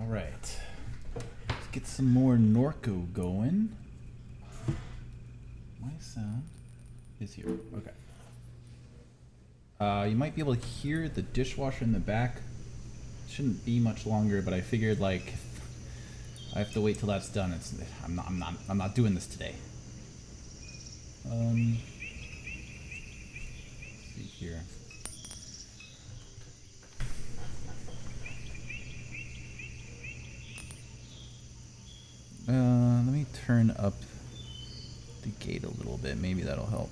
Alright. Let's get some more NORCO going. My sound is here. Okay. You might be able to hear the dishwasher in the back. Shouldn't be much longer, but I figured like I have to wait till that's done. I'm not doing this today. Let's see here. Let me turn up the gate a little bit. Maybe that'll help.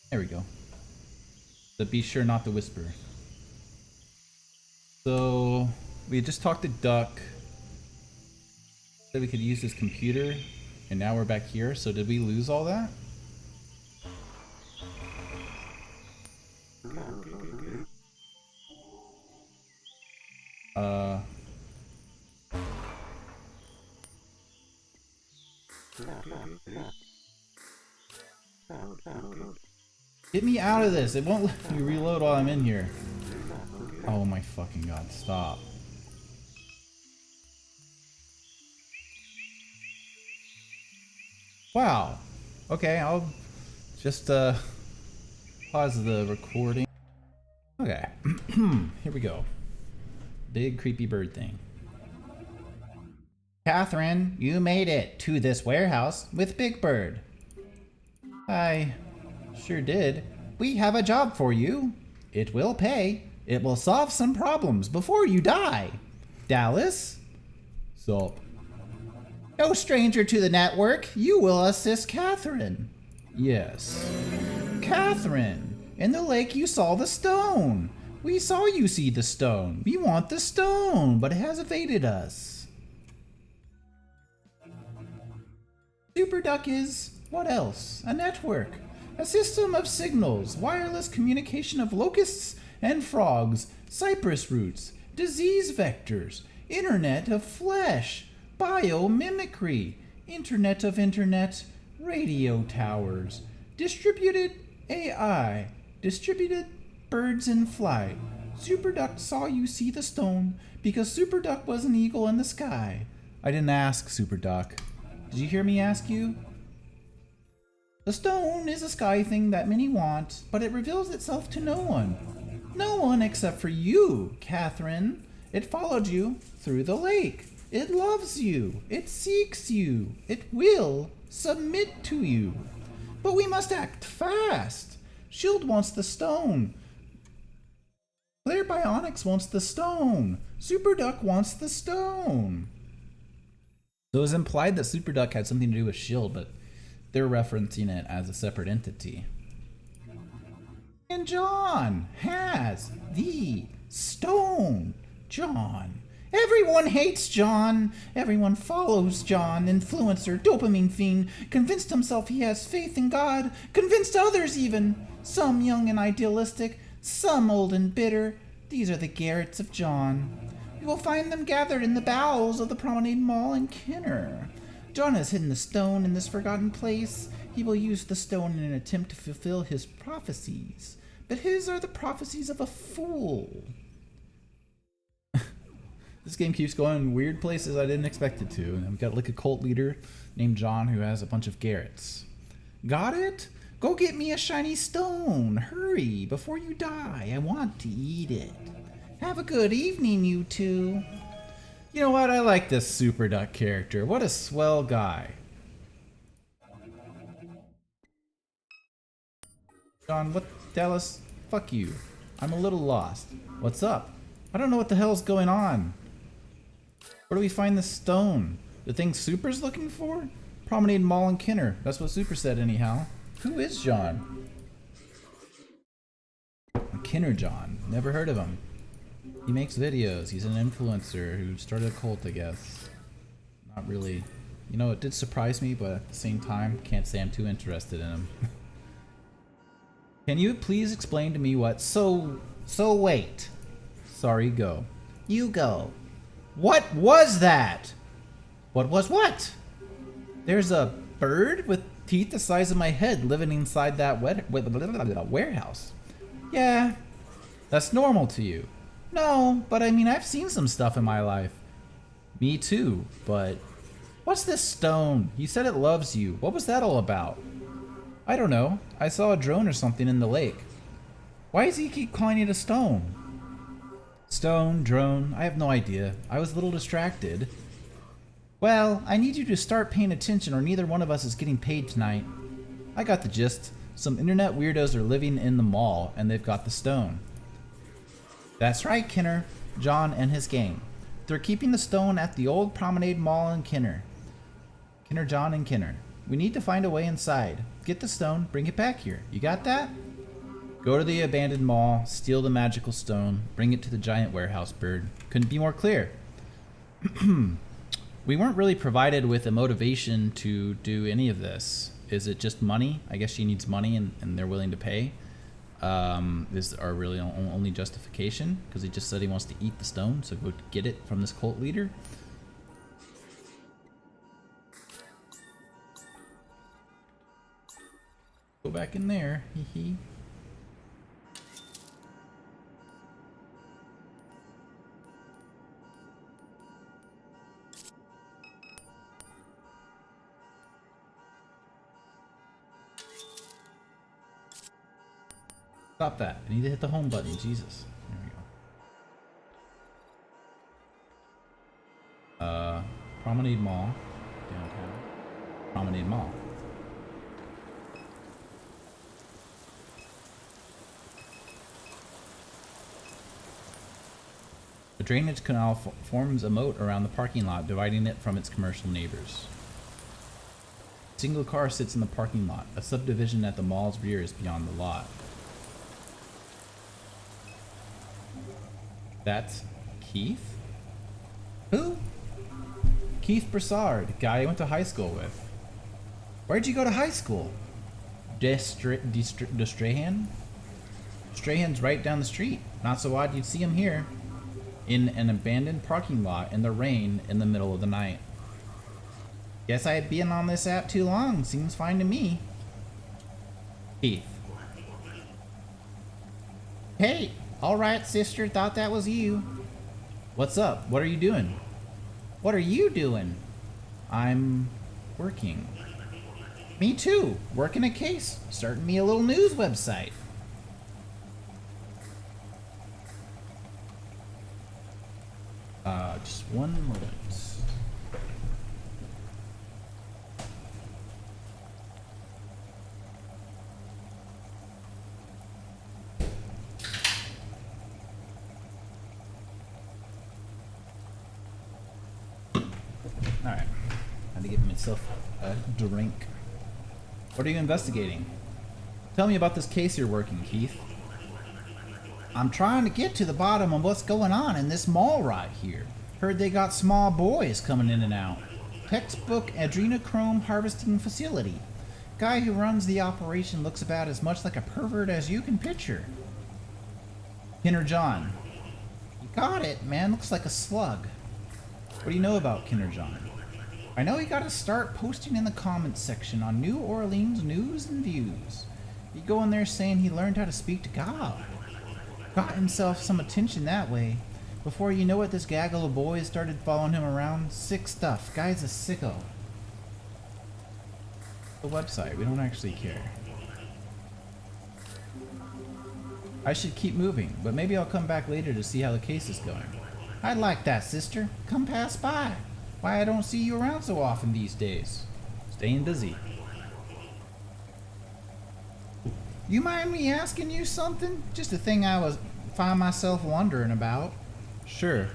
There we go. But be sure not to whisper. So we just talked to Duck. Said we could use his computer, and now we're back here. So did we lose all that? Get me out of this. It won't let me reload while I'm in here. Oh my fucking god, stop. Wow. Okay, I'll just pause the recording. Okay. Here we go. Big creepy bird thing. Catherine, you made it to this warehouse with Big Bird. I sure did. We have a job for you. It will pay. It will solve some problems before you die. Dallas? Sup? No stranger to the network. You will assist Catherine. Yes. Catherine, in the lake you saw the stone. We saw you see the stone. We want the stone, but it has evaded us. Super Duck is, what else? A network. A system of signals, wireless communication of locusts and frogs, cypress roots, disease vectors, internet of flesh, biomimicry, internet of internet, radio towers, distributed AI, distributed birds in flight. Super Duck saw you see the stone because Super Duck was an eagle in the sky. I didn't ask, Super Duck. Did you hear me ask you? The stone is a sky thing that many want, but it reveals itself to no one. No one except for you, Catherine. It followed you through the lake. It loves you. It seeks you. It will submit to you. But we must act fast. Shield wants the stone. Claire Bionics wants the stone. Super Duck wants the stone. So it was implied that Super Duck had something to do with Shield, but they're referencing it as a separate entity. And John has the stone. John. Everyone hates John. Everyone follows John. Influencer, dopamine fiend, convinced himself he has faith in God, convinced others even. Some young and idealistic, some old and bitter. These are the Garretts of John. You will find them gathered in the bowels of the Promenade Mall in Kenner. John has hidden the stone in this forgotten place. He will use the stone in an attempt to fulfill his prophecies. But his are the prophecies of a fool. This game keeps going weird places I didn't expect it to. And we've got like a cult leader named John who has a bunch of Garretts. Got it? Go get me a shiny stone. Hurry, before you die. I want to eat it. Have a good evening, you two. You know what? I like this Super Duck character. What a swell guy. John, what? Dallas, fuck you. I'm a little lost. What's up? I don't know what the hell's going on. Where do we find the stone? The thing Super's looking for? Promenade Mall in Kenner. That's what Super said anyhow. Who is John? Kenner John. Never heard of him. He makes videos. He's an influencer who started a cult, I guess. Not really. You know, it did surprise me, but at the same time, can't say I'm too interested in him. Can you please explain to me what... So wait. Sorry, go. You go. What was that? What was what? There's a bird with teeth the size of my head living inside that warehouse. Yeah, that's normal to you. No, but I mean, I've seen some stuff in my life. Me too, but what's this stone? You said it loves you. What was that all about? I don't know. I saw a drone or something in the lake. Why does he keep calling it a stone? Stone, drone, I have no idea. I was a little distracted. Well, I need you to start paying attention or neither one of us is getting paid tonight. I got the gist. Some internet weirdos are living in the mall and they've got the stone. That's right, Kinner. John and his gang. They're keeping the stone at the old Promenade Mall in Kinner. Kinner, John, and Kinner. We need to find a way inside. Get the stone, bring it back here. You got that? Go to the abandoned mall, steal the magical stone, bring it to the giant warehouse bird. Couldn't be more clear. We weren't really provided with a motivation to do any of this. Is it just money? I guess she needs money and they're willing to pay. Is our really only justification? Because he just said he wants to eat the stone, so go get it from this cult leader. Go back in there, hee hee. Stop that. I need to hit the home button. Jesus. There we go. Promenade Mall. Downtown. Promenade Mall. The drainage canal forms a moat around the parking lot, dividing it from its commercial neighbors. A single car sits in the parking lot. A subdivision at the mall's rear is beyond the lot. That's Keith? Who? Keith Broussard, guy I went to high school with. Where'd you go to high school? Strahan? Strahan's right down the street. Not so odd you'd see him here. In an abandoned parking lot in the rain in the middle of the night. Guess I've been on this app too long. Seems fine to me. Keith. Hey! Alright, sister, thought that was you. What's up? What are you doing? What are you doing? I'm working. Me too. Working a case. Starting me a little news website. Just one moment. Alright. Had to give myself a drink. What are you investigating? Tell me about this case you're working, Keith. I'm trying to get to the bottom of what's going on in this mall right here. Heard they got small boys coming in and out. Textbook adrenochrome harvesting facility. Guy who runs the operation looks about as much like a pervert as you can picture. Kinner John. You got it, man. Looks like a slug. What do you know about Kinner John? I know he got to start posting in the comments section on New Orleans news and views. He go in there saying he learned how to speak to God. Got himself some attention that way. Before you know it, this gaggle of boys started following him around. Sick stuff. Guy's a sicko. The website. We don't actually care. I should keep moving, but maybe I'll come back later to see how the case is going. I'd like that, sister. Come pass by. Why I don't see you around so often these days. Staying busy. You mind me asking you something? Just a thing I find myself wondering about. Sure.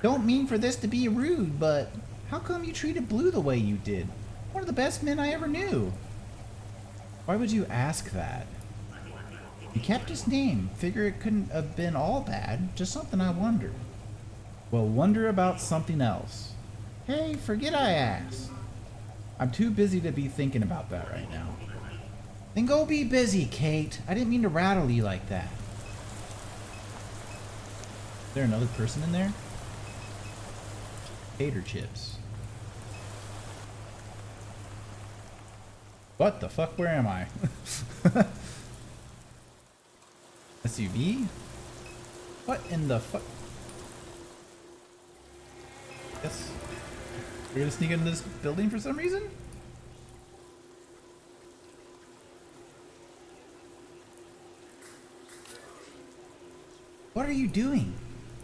Don't mean for this to be rude, but how come you treated Blue the way you did? One of the best men I ever knew. Why would you ask that? He kept his name. Figure it couldn't have been all bad. Just something I wondered. Well, wonder about something else. Hey, forget I asked. I'm too busy to be thinking about that right now. Then go be busy, Kate. I didn't mean to rattle you like that. Is there another person in there? Tater chips. What the fuck? Where am I? SUV? What in the fuck? Yes. We're gonna sneak into this building for some reason? What are you doing?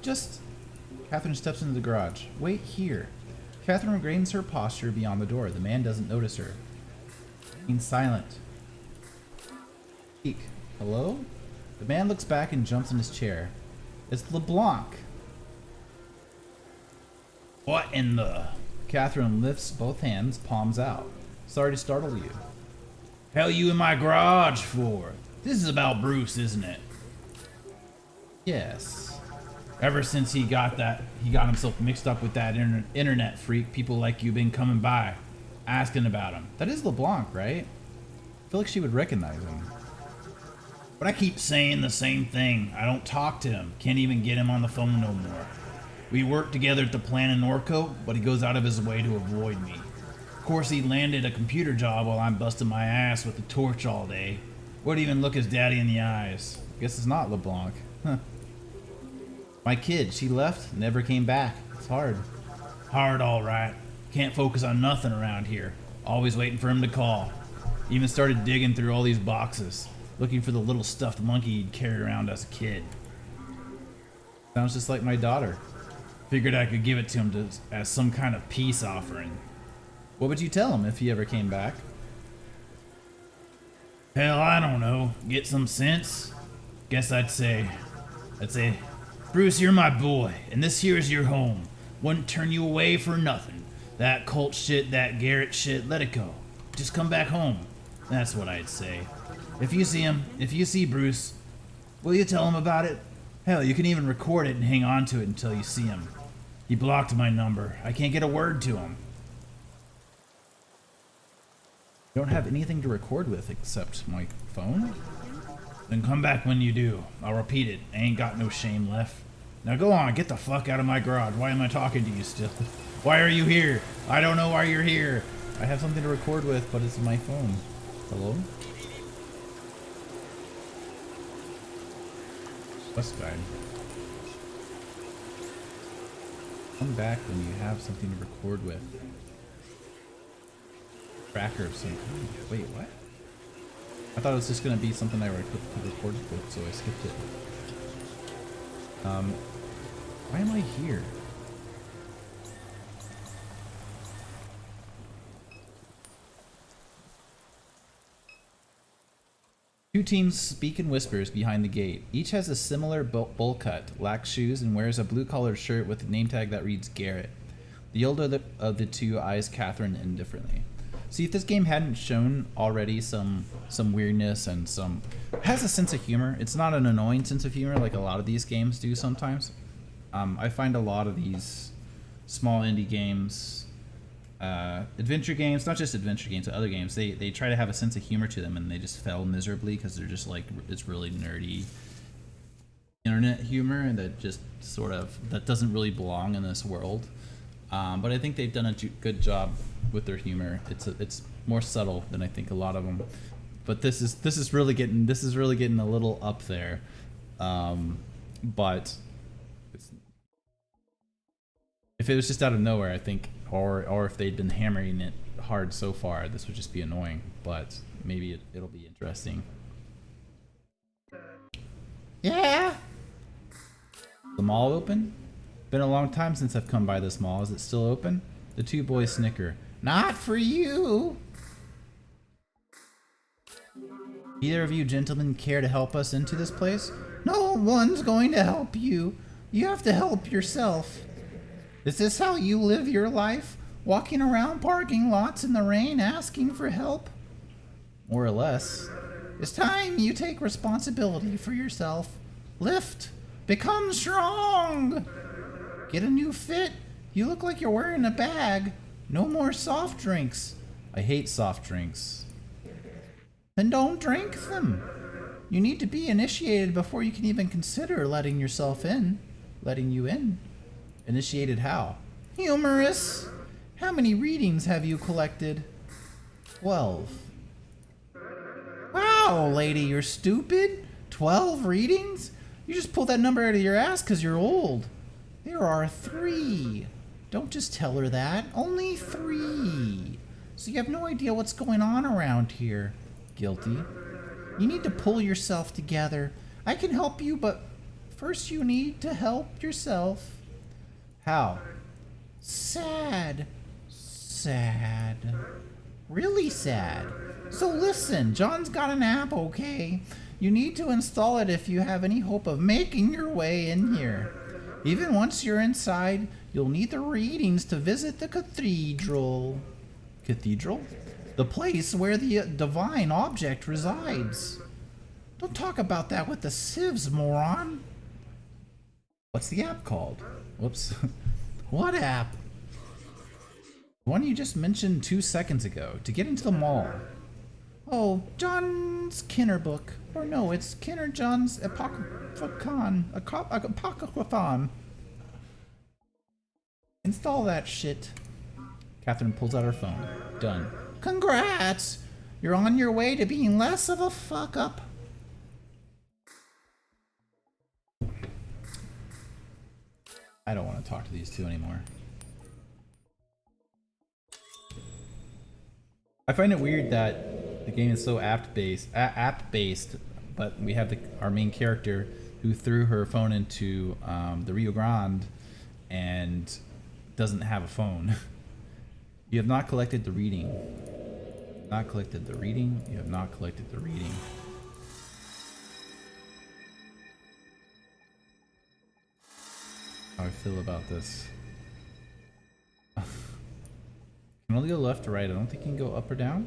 Just... Catherine steps into the garage. Wait here. Catherine regains her posture beyond the door. The man doesn't notice her. Being silent. Speak. Hello? The man looks back and jumps in his chair. It's LeBlanc. What in the... Catherine lifts both hands, palms out. Sorry to startle you. Hell you in my garage for? This is about Bruce, isn't it? Yes. Ever since he got himself mixed up with that internet freak, people like you been coming by, asking about him. That is LeBlanc, right? I feel like she would recognize him. But I keep saying the same thing. I don't talk to him. Can't even get him on the phone no more. We work together at the plant in NORCO, but he goes out of his way to avoid me. Of course, he landed a computer job while I'm busting my ass with a torch all day. Wouldn't even look his daddy in the eyes. Guess it's not LeBlanc. Huh. My kid, she left, never came back. It's hard. Hard, all right. Can't focus on nothing around here. Always waiting for him to call. Even started digging through all these boxes, looking for the little stuffed monkey he'd carried around as a kid. Sounds just like my daughter. Figured I could give it to him as some kind of peace offering. What would you tell him if he ever came back? Hell, I don't know. Get some sense? Guess I'd say, Bruce, you're my boy, and this here is your home. Wouldn't turn you away for nothing. That cult shit, that Garrett shit, let it go. Just come back home. That's what I'd say. If you see him, if you see Bruce, will you tell him about it? Hell, you can even record it and hang on to it until you see him. He blocked my number. I can't get a word to him. You don't have anything to record with except my phone? Then come back when you do. I'll repeat it. I ain't got no shame left. Now go on, get the fuck out of my garage. Why am I talking to you still? Why are you here? I don't know why you're here. I have something to record with, but it's my phone. Hello? West Guide. Come back when you have something to record with. Tracker of some kind. Wait, what? I thought it was just gonna be something I could record with, so I skipped it. Why am I here? Two teams speak in whispers behind the gate. Each has a similar bowl cut, lacks shoes, and wears a blue-collared shirt with a name tag that reads Garrett. The older of the two eyes Catherine indifferently. See, if this game hadn't shown already some weirdness and has a sense of humor. It's not an annoying sense of humor like a lot of these games do sometimes. I find a lot of these small indie games, adventure games, not just adventure games, but other games, they try to have a sense of humor to them and they just fail miserably because they're just like, it's really nerdy internet humor and that just sort of, that doesn't really belong in this world. But I think they've done a good job with their humor. It's more subtle than I think a lot of them. But this is really getting a little up there. But if it was just out of nowhere, I think, or if they'd been hammering it hard so far, this would just be annoying. But maybe it'll be interesting. Yeah. The mall open? Been a long time since I've come by this mall. Is it still open? The two boys snicker. Not for you. Either of you gentlemen care to help us into this place? No one's going to help you. You have to help yourself. Is this how you live your life? Walking around parking lots in the rain asking for help? More or less. It's time you take responsibility for yourself. Lift. Become strong. Get a new fit. You look like you're wearing a bag. No more soft drinks. I hate soft drinks. Then don't drink them. You need to be initiated before you can even consider letting you in. Initiated how? Humorous. How many readings have you collected? 12. Wow, lady, you're stupid? 12 readings? You just pulled that number out of your ass because you're old. There are 3. Don't just tell her that. Only 3. So you have no idea what's going on around here. Guilty. You need to pull yourself together. I can help you, but first you need to help yourself. How? Sad. Sad. Really sad. So listen, John's got an app, okay? You need to install it if you have any hope of making your way in here. Even once you're inside, you'll need the readings to visit the cathedral. Cathedral? The place where the divine object resides. Don't talk about that with the sieves, moron. What's the app called? Whoops. What app? The one you just mentioned 2 seconds ago, to get into the mall. Oh, John's Kinner book. Or no, it's Kinner John's Apocryphon. Install that shit. Catherine pulls out her phone. Done. Congrats! You're on your way to being less of a fuck up. I don't want to talk to these two anymore. I find it weird that the game is so app-based, but we have our main character who threw her phone into the Rio Grande and doesn't have a phone. You have not collected the reading. Not collected the reading. You have not collected the reading. How I feel about this. Can only go left or right. I don't think you can go up or down.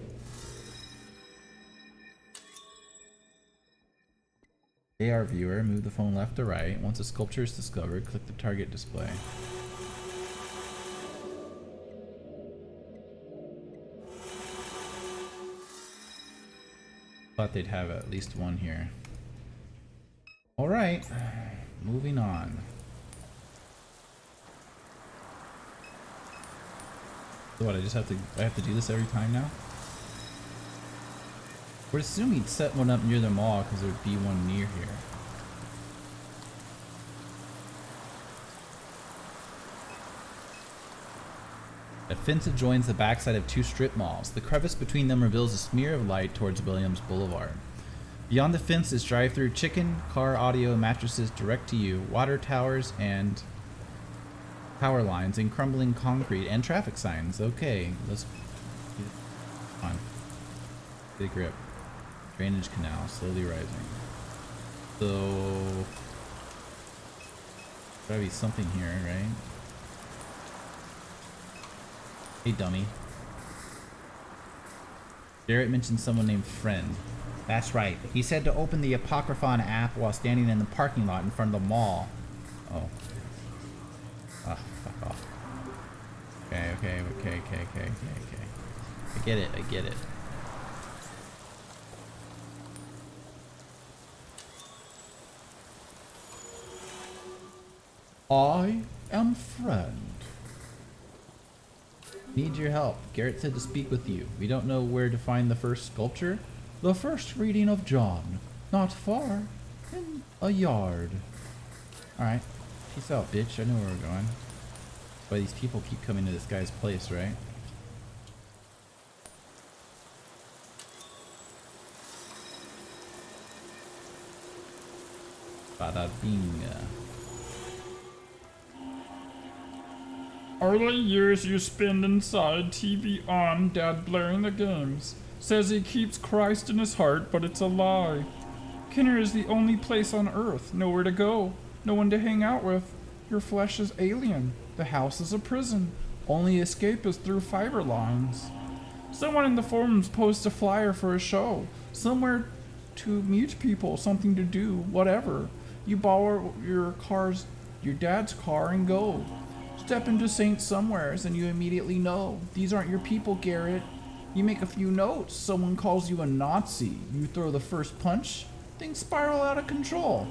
AR viewer, move the phone left or right. Once a sculpture is discovered, click the target display. Thought they'd have at least one here. Alright, moving on. So what, I have to do this every time now? We're assuming he'd set one up near the mall because there would be one near here. A fence adjoins the backside of 2 strip malls. The crevice between them reveals a smear of light towards Williams Boulevard. Beyond the fence is drive-through chicken, car audio, mattresses direct to you, water towers and power lines and crumbling concrete and traffic signs. Okay, let's on. Big grip. Drainage canal slowly rising. So gotta be something here, right? Hey dummy. Garrett mentioned someone named Friend. That's right. He said to open the Apocryphon app while standing in the parking lot in front of the mall. Oh. Ah, fuck off. Okay. I get it. I am Friend. Need your help. Garrett said to speak with you. We don't know where to find the first sculpture. The first reading of John. Not far. In a yard. Alright. Peace out, bitch. I know where we're going. That's why these people keep coming to this guy's place, right? Bada bing. All the years you spend inside, TV on, Dad blaring the games. Says he keeps Christ in his heart, but it's a lie. Kinner is the only place on earth. Nowhere to go. No one to hang out with. Your flesh is alien. The house is a prison. Only escape is through fiber lines. Someone in the forums posts a flyer for a show. Somewhere to meet people, something to do, whatever. You borrow your dad's car and go. Step into Saint Somewheres and you immediately know. These aren't your people, Garrett. You make a few notes, someone calls you a Nazi. You throw the first punch, things spiral out of control.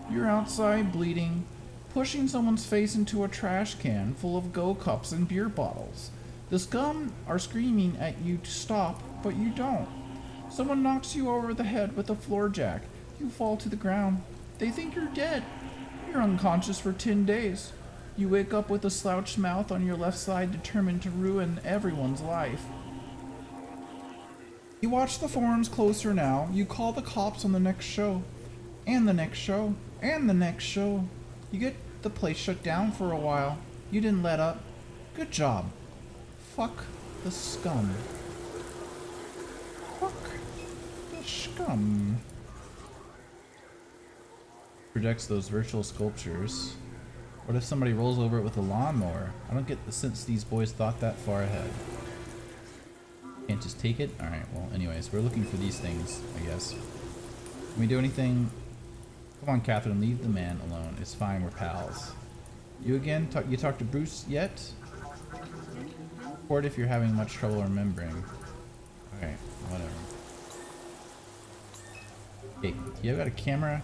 You're outside bleeding, pushing someone's face into a trash can full of Go Cups and beer bottles. The scum are screaming at you to stop, but you don't. Someone knocks you over the head with a floor jack. You fall to the ground. They think you're dead. You're unconscious for 10 days. You wake up with a slouched mouth on your left side, determined to ruin everyone's life. You watch the forums closer now. You call the cops on the next show. And the next show. And the next show. You get the place shut down for a while. You didn't let up. Good job. Fuck the scum. Fuck the scum. Projects those virtual sculptures. What if somebody rolls over it with a lawnmower? I don't get the sense these boys thought that far ahead. Can't just take it? Alright, well, anyways, we're looking for these things, I guess. Can we do anything? Come on, Catherine, leave the man alone. It's fine, we're pals. You again? You talked to Bruce yet? Report if you're having much trouble remembering. Okay, whatever. Hey, you got a camera?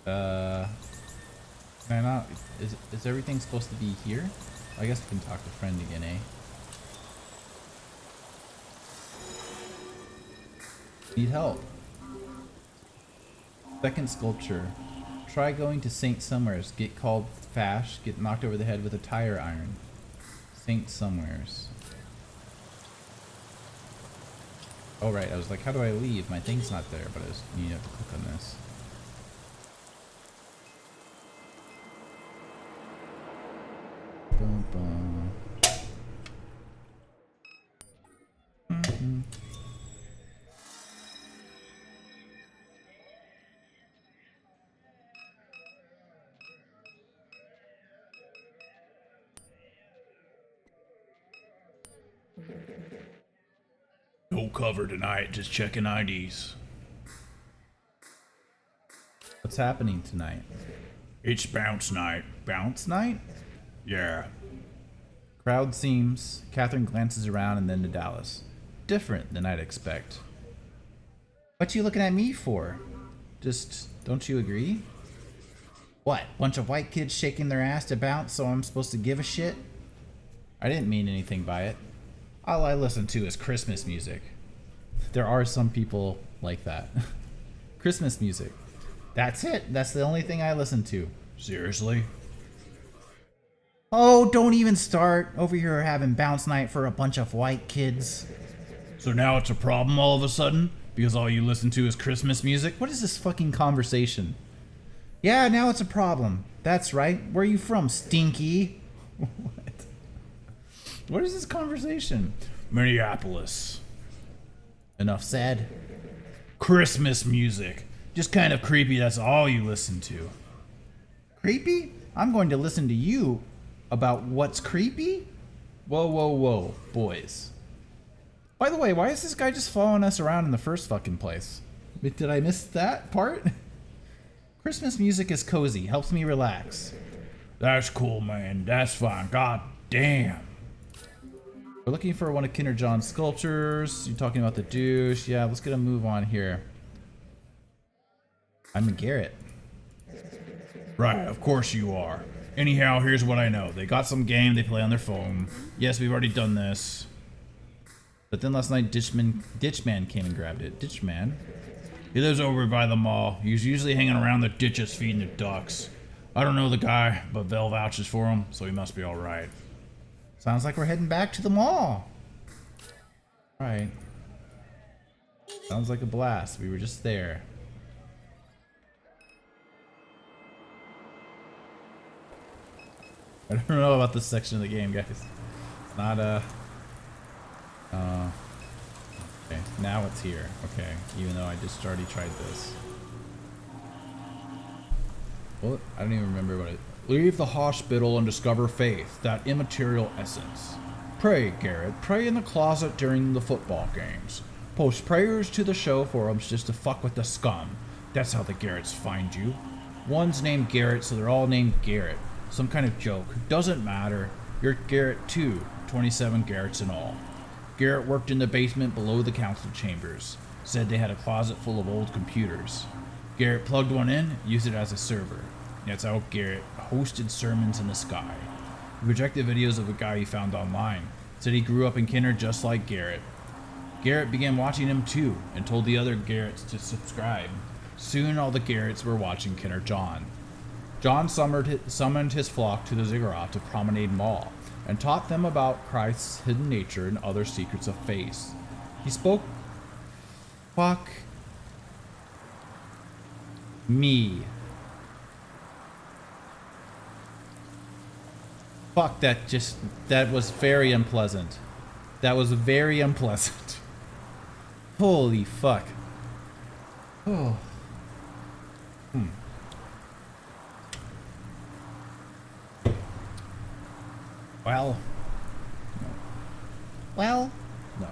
Can I not? Is everything supposed to be here? I guess we can talk to friend again, eh? Need help. Second sculpture. Try going to St. Somewheres. Get called Fash. Get knocked over the head with a tire iron. St. Somewheres. Oh right, I was like, how do I leave? My thing's not there, but you have to click on this. Bum, bum. Mm-hmm. No cover tonight, just checking IDs. What's happening tonight? It's bounce night. Bounce night? Yeah. Crowd seems. Catherine glances around and then to Dallas. Different than I'd expect. What you looking at me for? Just, don't you agree? What, bunch of white kids shaking their ass to bounce, so I'm supposed to give a shit? I didn't mean anything by it. All I listen to is Christmas music. There are some people like that. Christmas music. That's it. That's the only thing I listen to. Seriously? Oh, don't even start. Over here having bounce night for a bunch of white kids. So now it's a problem all of a sudden? Because all you listen to is Christmas music? What is this fucking conversation? Yeah, now it's a problem. That's right. Where are you from, Stinky? What? What is this conversation? Minneapolis. Enough said. Christmas music. Just kind of creepy, that's all you listen to. Creepy? I'm going to listen to you about what's creepy? Whoa, whoa, whoa, boys. By the way, why is this guy just following us around in the first fucking place? Did I miss that part? Christmas music is cozy, helps me relax. That's cool, man. That's fine. God damn. We're looking for one of Kinder John's sculptures. You're talking about the douche. Yeah, let's get a move on here. I'm a Garrett. Right, of course you are. Anyhow, here's what I know. They got some game they play on their phone. Yes, we've already done this. But then last night, Ditchman came and grabbed it. Ditchman? He lives over by the mall. He's usually hanging around the ditches feeding the ducks. I don't know the guy, but Vel vouches for him, so he must be alright. Sounds like we're heading back to the mall. Alright. Sounds like a blast. We were just there. I don't know about this section of the game, guys. It's not okay, now it's here. Okay, even though I just already tried this. What? I don't even remember what it... Leave the hospital and discover faith, that immaterial essence. Pray, Garrett. Pray in the closet during the football games. Post prayers to the show forums just to fuck with the scum. That's how the Garretts find you. One's named Garrett, so they're all named Garrett. Some kind of joke. Doesn't matter. You're Garrett too. 27 Garretts in all. Garrett worked in the basement below the council chambers. Said they had a closet full of old computers. Garrett plugged one in, used it as a server. That's how Garrett hosted sermons in the sky. He projected videos of a guy he found online. Said he grew up in Kinder just like Garrett. Garrett began watching him too and told the other Garretts to subscribe. Soon all the Garretts were watching Kenner John. John summoned his flock to the ziggurat of Promenade Mall and taught them about Christ's hidden nature and other secrets of faith. He spoke, fuck me. Fuck, that was very unpleasant. That was very unpleasant. Holy fuck. Oh. Well. No. Well, No.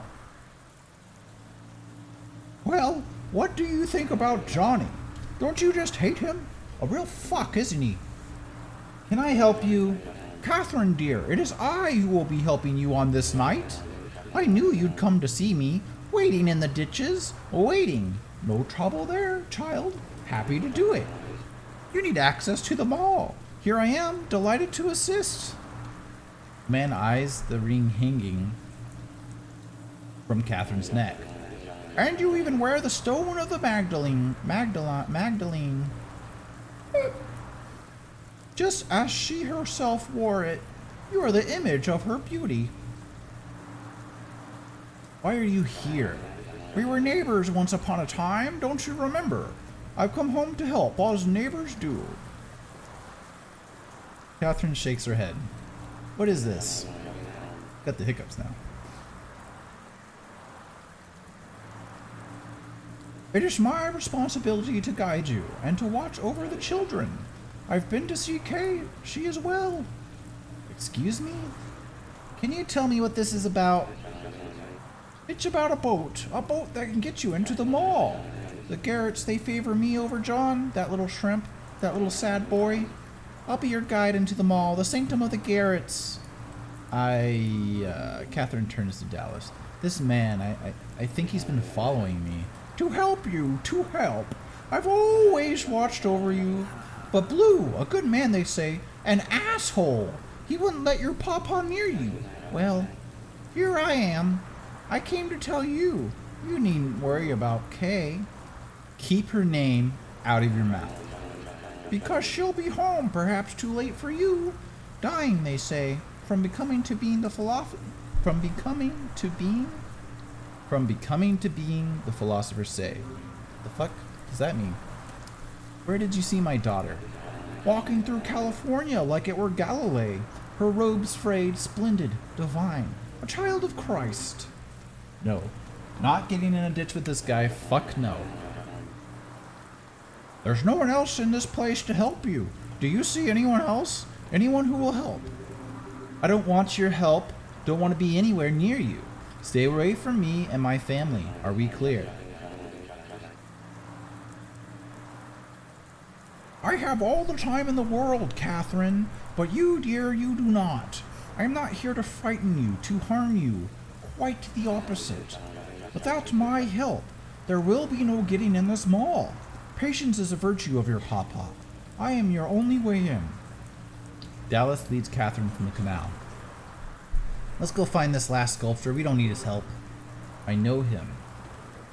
well, what do you think about Johnny? Don't you just hate him? A real fuck, isn't he? Can I help you? Catherine, dear, it is I who will be helping you on this night. I knew you'd come to see me, waiting in the ditches, waiting. No trouble there, child. Happy to do it. You need access to the mall. Here I am, delighted to assist. Man eyes the ring hanging from Catherine's neck. And you even wear the stone of the Magdalene. Just as she herself wore it. You are the image of her beauty. Why are you here? We were neighbors once upon a time, don't you remember? I've come home to help, as neighbors do. Catherine shakes her head. What is this? Got the hiccups now. It is my responsibility to guide you and to watch over the children. I've been to see Kay. She is well. Excuse me? Can you tell me what this is about? It's about a boat that can get you into the mall. The Garretts, they favor me over John, that little shrimp, that little sad boy. I'll be your guide into the mall, the sanctum of the Garretts. Catherine turns to Dallas. This man, I think he's been following me. To help you, to help. I've always watched over you. But Blue, a good man, they say, an asshole. He wouldn't let your papa near you. Well, here I am. I came to tell you. You needn't worry about Kay. Keep her name out of your mouth. Because she'll be home, perhaps too late for you. Dying, they say, from becoming to being, the philosophers say. The fuck does that mean? Where did you see my daughter? Walking through California like it were Galilee. Her robes frayed, splendid, divine. A child of Christ. No. Not getting in a ditch with this guy. Fuck no. There's no one else in this place to help you. Do you see anyone else? Anyone who will help? I don't want your help. Don't want to be anywhere near you. Stay away from me and my family. Are we clear? I have all the time in the world, Catherine, but you, dear, you do not. I am not here to frighten you, to harm you. Quite the opposite. Without my help, there will be no getting in this mall. Patience is a virtue of your papa. I am your only way in. Dallas leads Catherine from the canal. Let's go find this last sculptor. We don't need his help. I know him.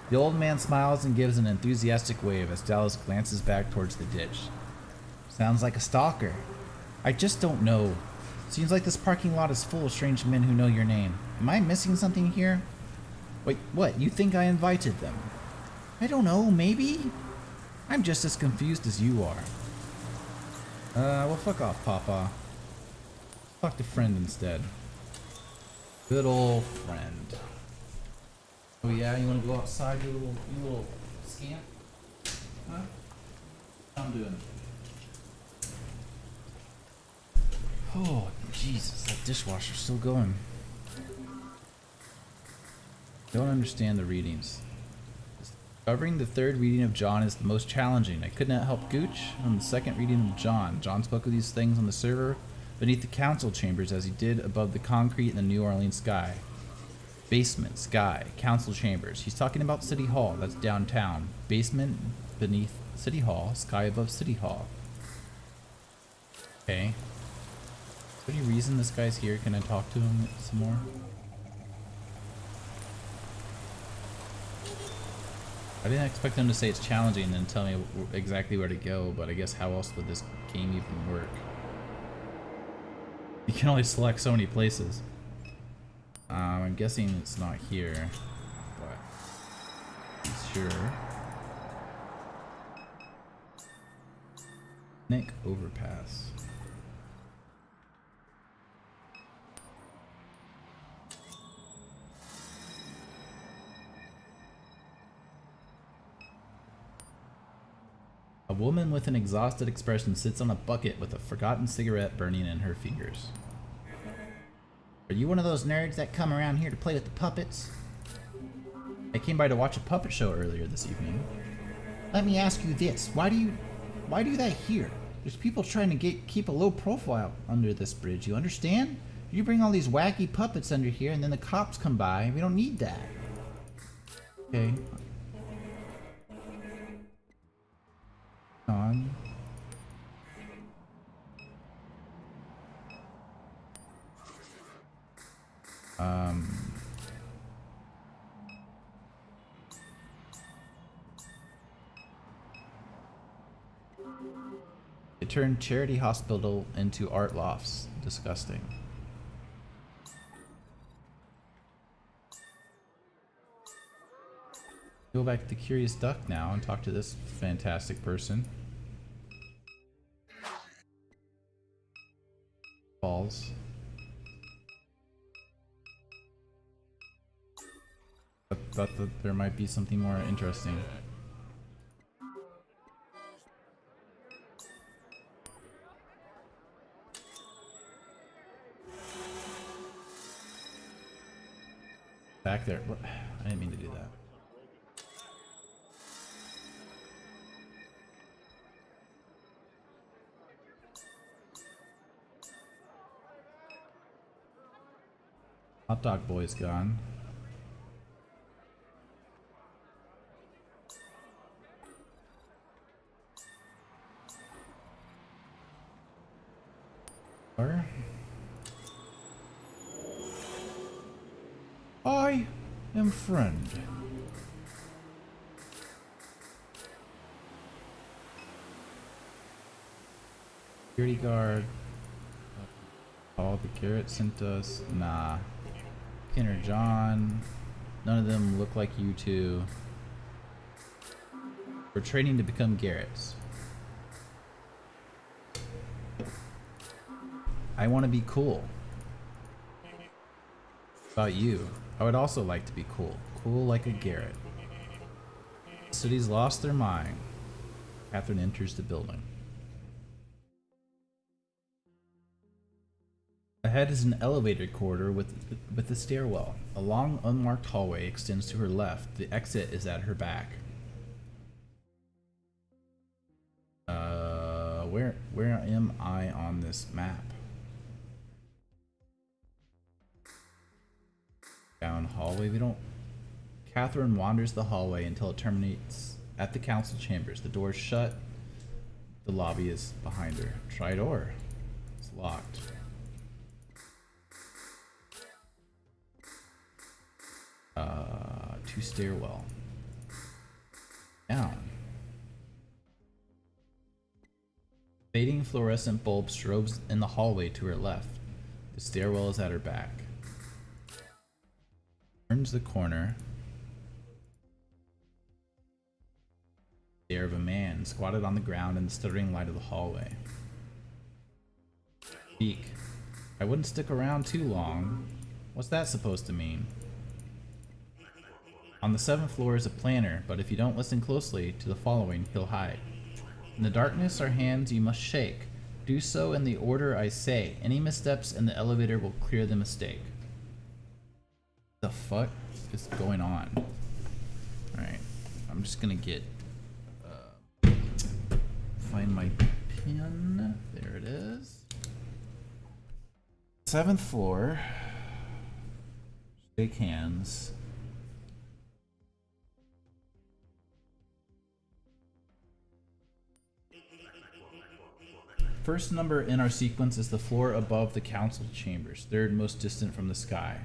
The old man smiles and gives an enthusiastic wave as Dallas glances back towards the ditch. Sounds like a stalker. I just don't know. Seems like this parking lot is full of strange men who know your name. Am I missing something here? Wait, what? You think I invited them? I don't know, maybe? I'm just as confused as you are. Well, fuck off, Papa. Fuck the friend instead. Good old friend. Oh yeah, you wanna go outside, you little scamp? Huh? What I'm doing? Oh, Jesus, that dishwasher's still going. Don't understand the readings. Discovering the third reading of John is the most challenging. I could not help Gooch on the second reading of John. John spoke of these things on the server beneath the council chambers as he did above the concrete in the New Orleans sky. Basement, sky, council chambers. He's talking about City Hall. That's downtown. Basement beneath City Hall, sky above City Hall. Okay. Is there any reason this guy's here? Can I talk to him some more? I didn't expect them to say it's challenging and then tell me exactly where to go, but I guess how else would this game even work? You can only select so many places. I'm guessing it's not here, but sure. Nick Overpass. A woman with an exhausted expression sits on a bucket with a forgotten cigarette burning in her fingers. Are you one of those nerds that come around here to play with the puppets? I came by to watch a puppet show earlier this evening. Let me ask you this. Why do that here? There's people trying to keep a low profile under this bridge, you understand? You bring all these wacky puppets under here and then the cops come by. We don't need that. Okay. On. It turned charity hospital into art lofts. Disgusting. Go back to Curious Duck now and talk to this fantastic person. Balls. I thought that there might be something more interesting. Back there. What? I didn't mean to do that. Hot dog boy's gone. Or I am friend. Security guard. Oh, the carrot sent us. Nah. Ken or John. None of them look like you two. We're training to become Garrett's. I want to be cool. About you, I would also like to be cool. Cool like a Garrett. The city's lost their mind. Catherine enters the building. Ahead is an elevator corridor with a stairwell. A long, unmarked hallway extends to her left. The exit is at her back. Where am I on this map? Down hallway. We don't. Catherine wanders the hallway until it terminates at the council chambers. The door is shut. The lobby is behind her. Try door. It's locked. To stairwell. Down. Fading fluorescent bulb strobes in the hallway to her left. The stairwell is at her back. Turns the corner. Stare of a man squatted on the ground in the stuttering light of the hallway. Speak. I wouldn't stick around too long. What's that supposed to mean? On the 7th floor is a planner, but if you don't listen closely to the following, he'll hide. In the darkness are hands you must shake. Do so in the order I say. Any missteps in the elevator will clear the mistake. The fuck is going on? Alright, I'm just gonna get find my pin. There it is. 7th floor. Shake hands. First number in our sequence is the floor above the council chambers, third most distant from the sky.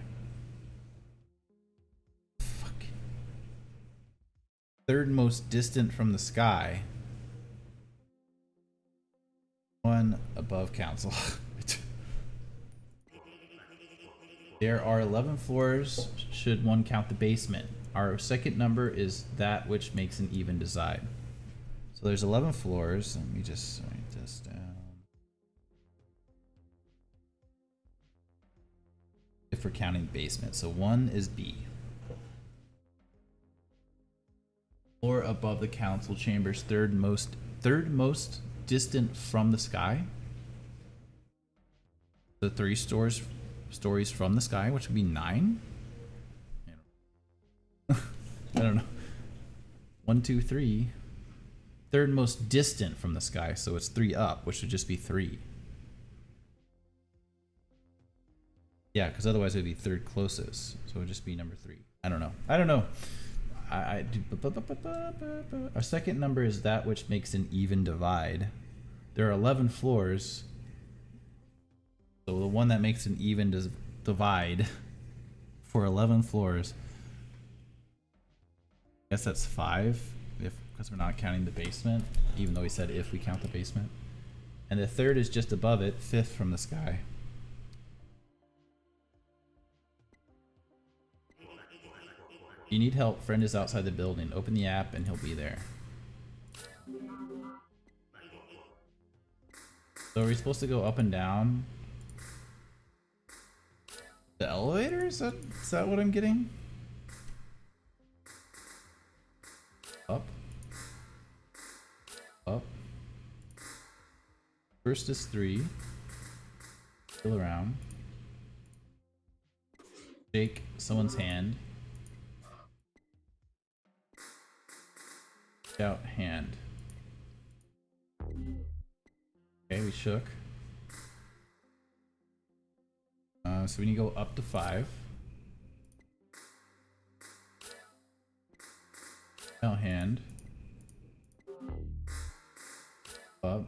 Fuck. Third most distant from the sky. One above council. There are 11 floors should one count the basement. Our second number is that which makes an even divide. So there's 11 floors. Let me just write this down. If we're counting basement. So 1 is B. Floor above the council chambers, third most distant from the sky. The 3 stories from the sky, which would be 9. I don't know. 1, 2, 3. Third most distant from the sky, so it's 3 up, which would just be 3. Yeah, because otherwise it would be third closest, so it would just be number 3. I don't know. I do. Our second number is that which makes an even divide. There are 11 floors. So the one that makes an even divide for 11 floors. I guess that's 5, because we're not counting the basement, even though we said if we count the basement. And the third is just above it, 5th from the sky. If you need help, friend is outside the building. Open the app and he'll be there. So are we supposed to go up and down the elevator? Is that what I'm getting? Up. Up. First is 3. Still around. Shake someone's hand. Out hand. Okay, we shook. So we need to go up to 5. Out hand. Up.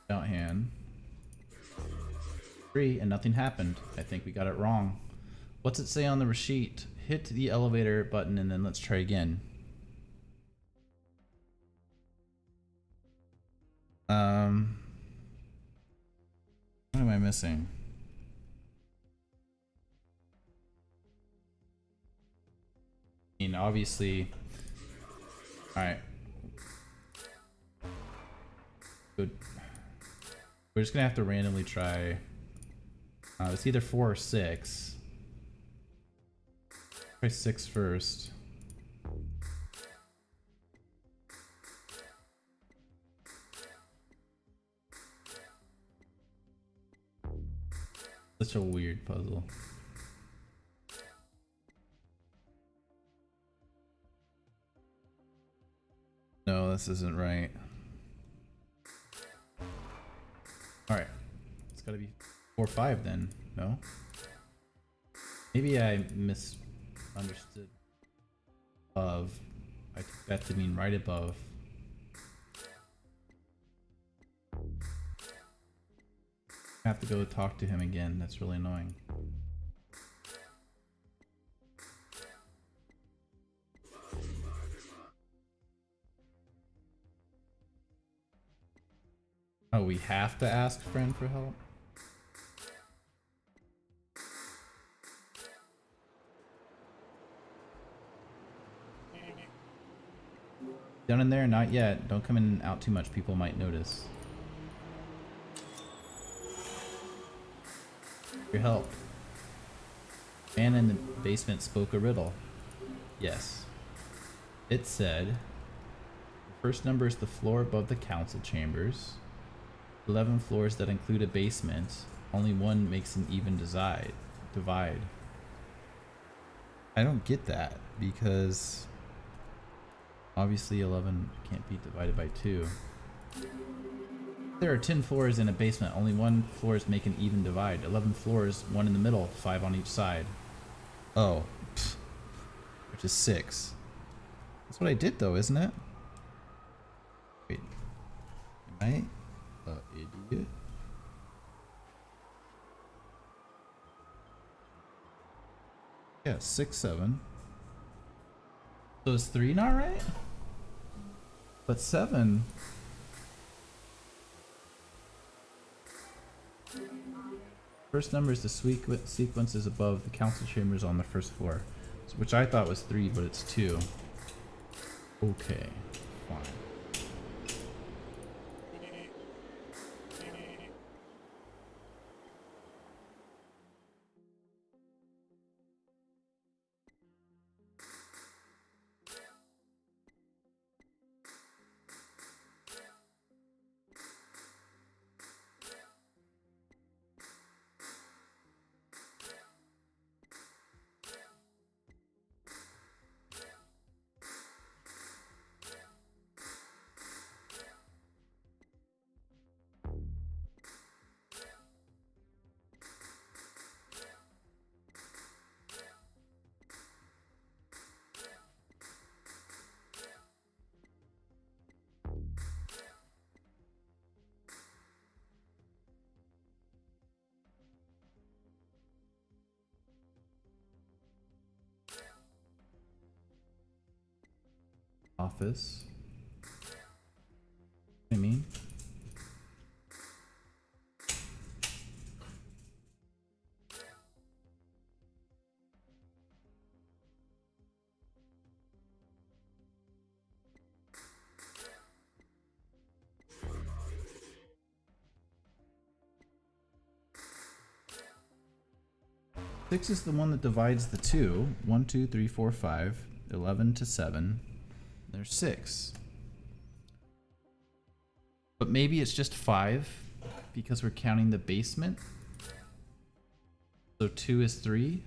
Out hand. 3, and nothing happened. I think we got it wrong. What's it say on the receipt? Hit the elevator button and then let's try again. What am I missing? I mean, obviously. Alright. Good. We're just gonna have to randomly try. It's either 4 or 6. Try 6 first. Such a weird puzzle. No, this isn't right. Alright. It's gotta be 4 or 5 then, no? Maybe I misunderstood. I took that to mean right above. I have to go talk to him again. That's really annoying. Oh, we have to ask friend for help? Down in there? Not yet. Don't come in and out too much. People might notice. Your help. Man in the basement spoke a riddle. Yes. It said, the first number is the floor above the council chambers. 11 floors that include a basement. Only one makes an even divide. I don't get that because obviously 11 can't be divided by 2. There are 10 floors in a basement. Only 1 floors make an even divide. 11 floors, 1 in the middle, 5 on each side. Oh. Pfft. Which is 6. That's what I did though, isn't it? Wait. Am I an idiot? Yeah, 6, 7. So is 3 not right? But 7. First number is the sequence is above the council chambers on the first floor, which I thought was 3, but it's 2. Okay, fine. Office. I mean, six is the one that divides the 2. 1, 2, 3, 4, 5. 11 to 7. There's 6. But maybe it's just 5 because we're counting the basement. So 2 is 3.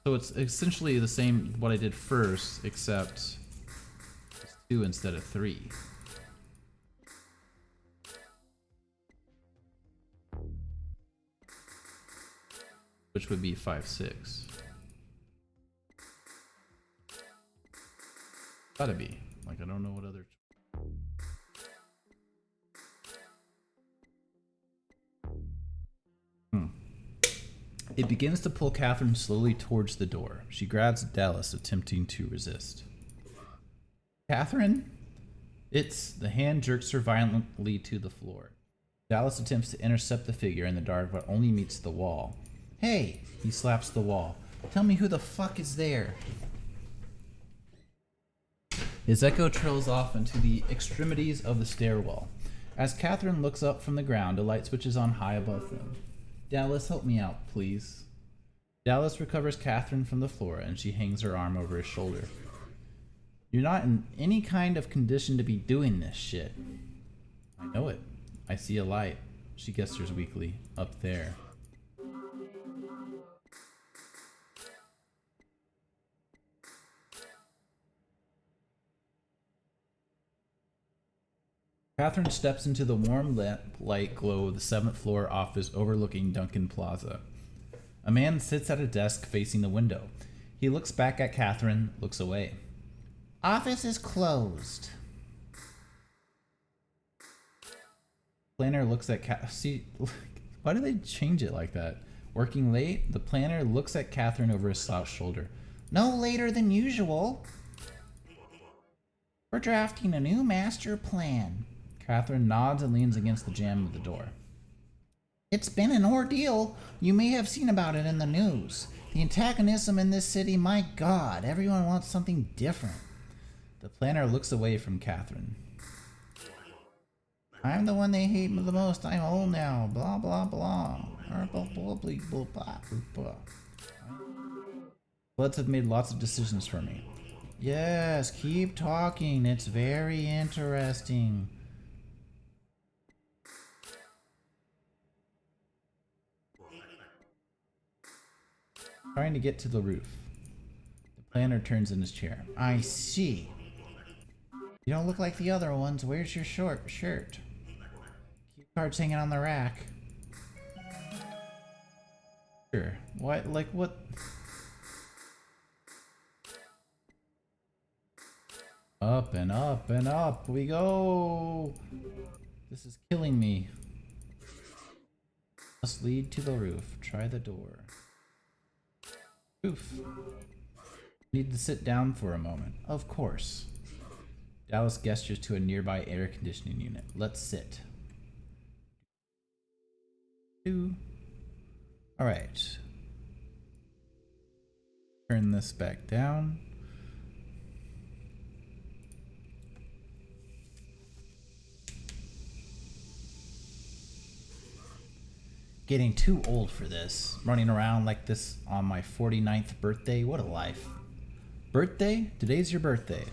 So it's essentially the same what I did first, except it's 2 instead of 3. Which would be 5, 6. Gotta be. Like, I don't know what other... It begins to pull Catherine slowly towards the door. She grabs Dallas, attempting to resist. Catherine? The hand jerks her violently to the floor. Dallas attempts to intercept the figure in the dark, but only meets the wall. Hey! He slaps the wall. Tell me who the fuck is there? His echo trails off into the extremities of the stairwell. As Catherine looks up from the ground, a light switches on high above them. Dallas, help me out, please. Dallas recovers Catherine from the floor, and she hangs her arm over his shoulder. You're not in any kind of condition to be doing this shit. I know it. I see a light. She gestures weakly. Up there. Catherine steps into the warm light glow of the 7th floor office overlooking Duncan Plaza. A man sits at a desk facing the window. He looks back at Catherine, looks away. Office is closed. Planner looks at See, why do they change it like that? Working late, the planner looks at Catherine over his slouched shoulder. No later than usual. We're drafting a new master plan. Catherine nods and leans against the jamb of the door. It's been an ordeal. You may have seen about it in the news. The antagonism in this city, my God, everyone wants something different. The planner looks away from Catherine. I'm the one they hate the most. I'm old now. Blah, blah, blah. Bloods have made lots of decisions for me. Yes, keep talking. It's very interesting. Trying to get to the roof. The planner turns in his chair. I see. You don't look like the other ones. Where's your shirt? Keep cards hanging on the rack. Sure. What? Like what? Up and up and up we go. This is killing me. Must lead to the roof. Try the door. Oof. Need to sit down for a moment. Of course. Dallas gestures to a nearby air conditioning unit. Let's sit. Alright. Turn this back down. Getting too old for this. Running around like this on my 49th birthday. What a life. Birthday? Today's your birthday.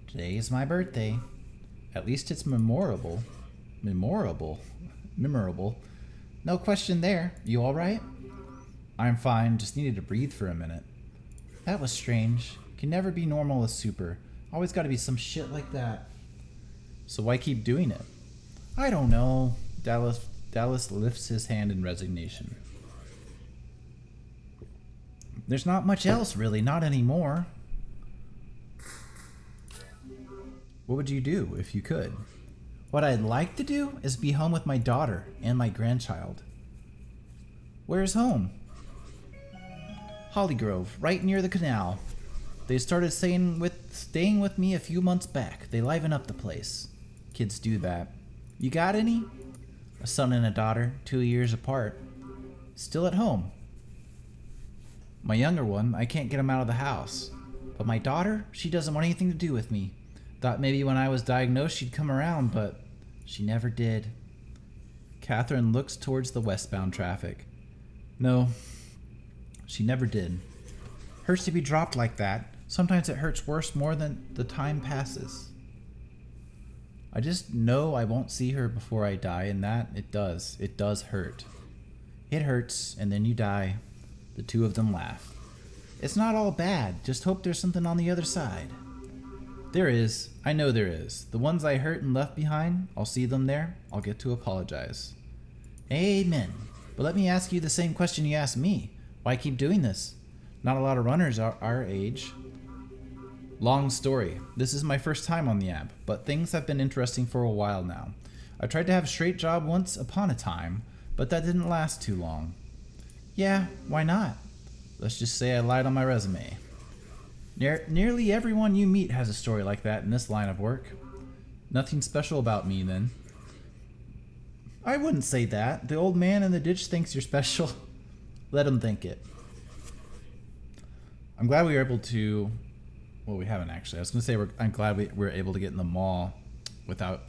Today is my birthday. At least it's memorable. Memorable. No question there. You alright? I'm fine. Just needed to breathe for a minute. That was strange. Can never be normal as super. Always gotta be some shit like that. So why keep doing it? I don't know. Dallas lifts his hand in resignation. There's not much else, really. Not anymore. What would you do if you could? What I'd like to do is be home with my daughter and my grandchild. Where's home? Hollygrove, right near the canal. They started staying with me a few months back. They liven up the place. Kids do that. You got any? A son and a daughter, 2 years apart. Still at home. My younger one, I can't get him out of the house. But my daughter, she doesn't want anything to do with me. Thought maybe when I was diagnosed she'd come around, but she never did. Catherine looks towards the westbound traffic. No, she never did. Hurts to be dropped like that. Sometimes it hurts worse more than the time passes. I just know I won't see her before I die, and that it does hurt. It hurts, and then you die. The two of them laugh. It's not all bad, just hope there's something on the other side. There is, I know there is. The ones I hurt and left behind, I'll see them there, I'll get to apologize. Amen. But let me ask you the same question you asked me. Why keep doing this? Not a lot of runners are our age. Long story. This is my first time on the app, but things have been interesting for a while now. I tried to have a straight job once upon a time, but that didn't last too long. Yeah, why not? Let's just say I lied on my resume. Nearly everyone you meet has a story like that in this line of work. Nothing special about me, then. I wouldn't say that. The old man in the ditch thinks you're special. Let him think it. I'm glad we were able to... Well, we haven't actually. I was going to say I'm glad we were able to get in the mall without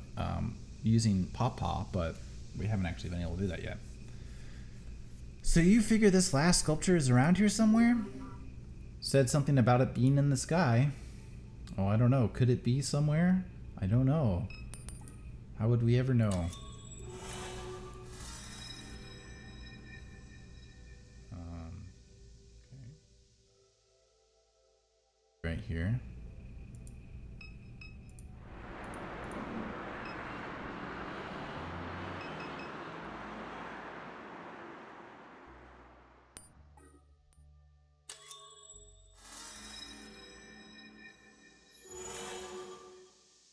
using Pawpaw, but we haven't actually been able to do that yet. So you figure this last sculpture is around here somewhere? Said something about it being in the sky. Oh, I don't know. Could it be somewhere? I don't know. How would we ever know? Okay. Right here.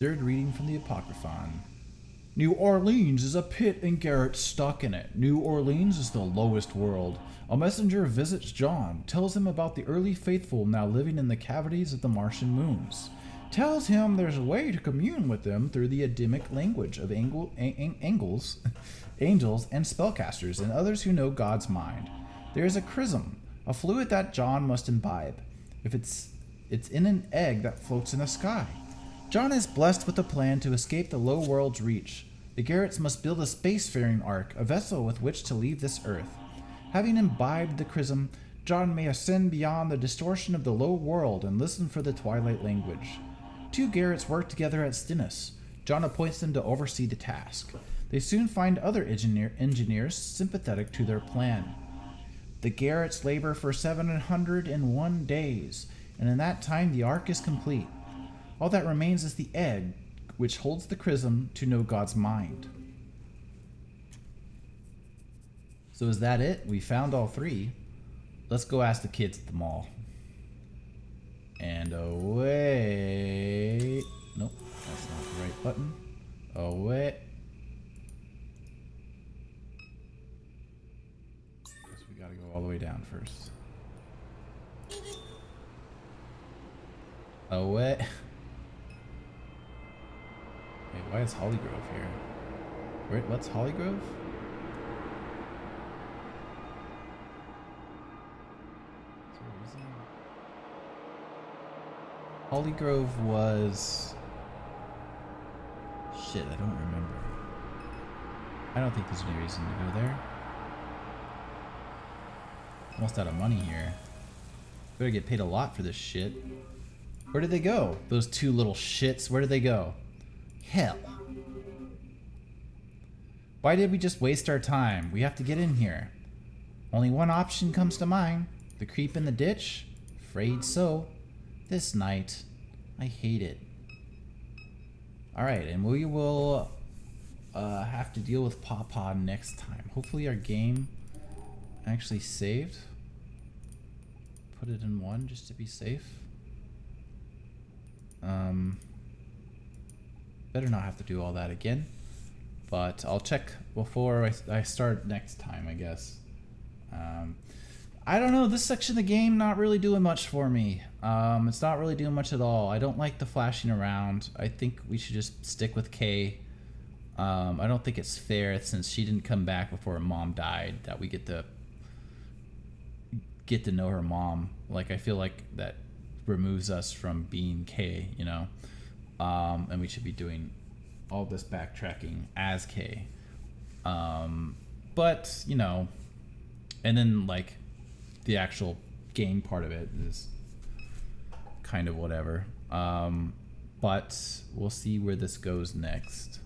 Third reading from the Apocryphon. New Orleans is a pit and Garrett's stuck in it. New Orleans is the lowest world. A messenger visits John, tells him about the early faithful now living in the cavities of the Martian moons. Tells him there's a way to commune with them through the Adamic language of angels and spellcasters and others who know God's mind. There is a chrism, a fluid that John must imbibe. If it's in an egg that floats in the sky. John is blessed with a plan to escape the low world's reach. The Garretts must build a spacefaring ark, a vessel with which to leave this earth. Having imbibed the chrism, John may ascend beyond the distortion of the low world and listen for the twilight language. Two Garretts work together at Stennis. John appoints them to oversee the task. They soon find other engineers sympathetic to their plan. The Garretts labor for 701 days, and in that time the ark is complete. All that remains is the egg, which holds the chrism to know God's mind. So is that it? We found all three. Let's go ask the kids at the mall. And away. Nope, that's not the right button. Away. Guess we gotta go all the way down first. Oh, what? Wait, why is Hollygrove here? Wait, what's Hollygrove? Is there a reason? Hollygrove was... Shit, I don't remember. I don't think there's any reason to go there. Almost out of money here. Better get paid a lot for this shit. Where did they go? Those two little shits, where did they go? Hell. Why did we just waste our time? We have to get in here. Only one option comes to mind. The creep in the ditch? Afraid so. This night. I hate it. Alright, and we will have to deal with Pawpaw next time. Hopefully our game actually saved. Put it in 1 just to be safe. Better not have to do all that again. But I'll check before I start next time, I guess. I don't know, this section of the game not really doing much for me. It's not really doing much at all. I don't like the flashing around. I think we should just stick with Kay. I don't think it's fair, since she didn't come back before her mom died, that we get to know her mom. Like, I feel like that removes us from being Kay, you know? And we should be doing all this backtracking as Kay. But, you know, and then, like, the actual game part of it is kind of whatever. But we'll see where this goes next.